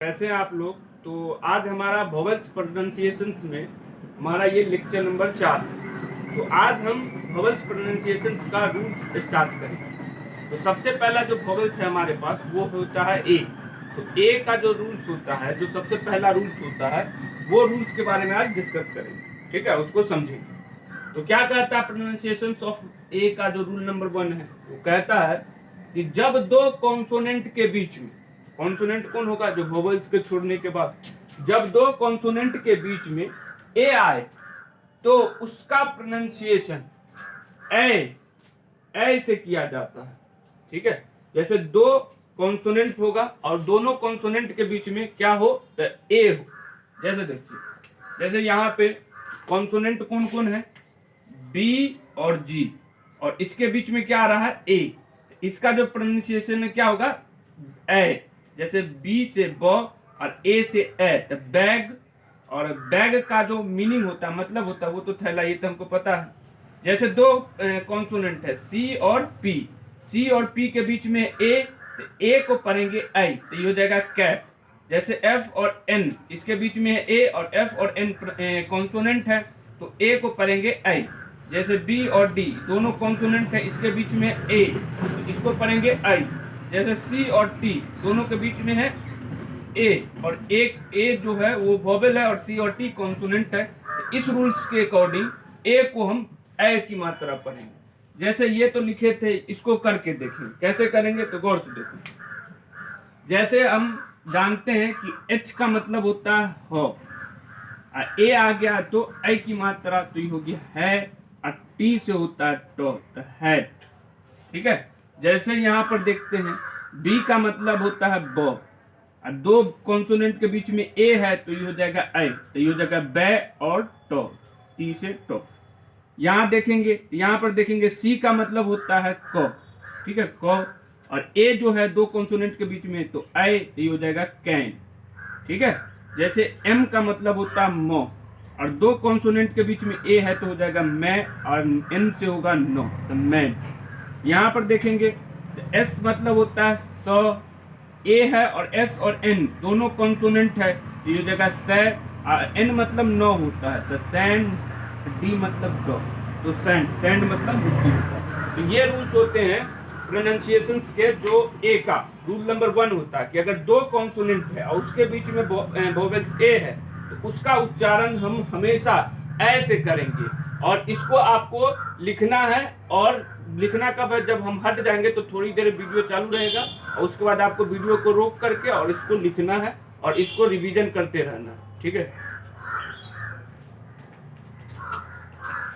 कैसे हैं आप लोग। तो आज हमारा वोवेल्स प्रोनाउंसिएशंस में हमारा ये लेक्चर नंबर 4 है। तो आज हम वोवेल्स प्रोनाउंसिएशंस का रूल्स स्टार्ट करेंगे। तो सबसे पहला जो वोवेल्स है हमारे पास वो होता है ए। तो ए का जो रूल्स होता है, जो सबसे पहला रूल्स होता है, वो रूल्स के बारे में आज डिस्कस करेंगे। ठीक है, उसको समझेंगे। तो क्या कहता है प्रोनाउंसिएशंस ऑफ ए का जो रूल नंबर 1 है, वो कहता है कि जब दो कॉन्सोनेंट के बीच में, कॉन्सोनेंट कौन होगा, जो वोवेल्स के छोड़ने के बाद जब दो कॉन्सोनेंट के बीच में ए आए तो उसका प्रोनाउंसिएशन ए से किया जाता है। ठीक है, जैसे दो कॉन्सोनेंट होगा और दोनों कॉन्सोनेंट के बीच में क्या हो, तो ए हो। जैसे देखिए, जैसे यहाँ पे कॉन्सोनेंट कौन कौन है, बी और जी, और इसके बीच में क्या आ रहा है, ए। इसका जो प्रोनाउंसिएशन है क्या होगा, ए। जैसे बी से ब और ए से ए, तो बैग। और बैग का जो मीनिंग होता है, मतलब होता है, वो तो थैला, ये तो हमको पता है। जैसे दो कॉन्सोनेंट है सी और पी, सी और पी के बीच में ए, तो ए को पढ़ेंगे आई, तो ये हो जाएगा कैप। जैसे एफ और एन, इसके बीच में ए और एफ और एन कॉन्सोनेंट है, तो ए को पढ़ेंगे आई। जैसे बी और डी दोनों कॉन्सोनेंट है, इसके बीच में ए, तो इसको पढ़ेंगे आई। जैसे सी और टी दोनों के बीच में है ए, और एक ए जो है वो वोवेल है और सी और टी कॉन्सोनेंट है। तो इस रूल्स के अकॉर्डिंग ए को हम ए की मात्रा पढ़ेंगे। जैसे ये तो लिखे थे, इसको करके देखें कैसे करेंगे, तो गौर से देखो। जैसे हम जानते हैं कि एच का मतलब होता है हो, ए आ गया तो ए की मात्रा तो ये होगी है, और टी से होता है तो हैट। ठीक है, जैसे यहाँ पर देखते हैं बी का मतलब होता है ब, और दो कॉन्सोनेंट के बीच में ए है, तो ये हो जाएगा आई, तो ये हो जाएगा बै और टो, टी से टो। यहाँ देखेंगे, यहाँ पर देखेंगे सी का मतलब होता है क। ठीक है, क, और ए जो है दो कॉन्सोनेंट के बीच में, तो आई, तो ये हो जाएगा कैन। ठीक है, जैसे एम का मतलब होता है मो, और दो कॉन्सोनेंट के बीच में ए है, तो हो जाएगा मैं, और एन से होगा नो, तो मैन। यहाँ पर देखेंगे एस मतलब होता है सौ, ए है और एस और एन दोनों कॉन्सोनेंट है, तो ये जगह सै, और एन मतलब नो होता है, तो सैंड, डी मतलब डॉ, तो सैंड, सैंड मतलब मिट्टी होता है। तो ये रूल्स होते हैं प्रोनाउंसिएशंस के। जो ए का रूल नंबर 1 होता है कि अगर दो कॉन्सोनेंट है और उसके बीच में वोवेल्स ए है, तो उसका उच्चारण हम हमेशा ए से करेंगे। और इसको आपको लिखना है, और लिखना कब है, जब हम हट जाएंगे तो थोड़ी देर वीडियो चालू रहेगा, और उसके बाद आपको वीडियो को रोक करके और इसको लिखना है और इसको रिवीजन करते रहना। ठीक है।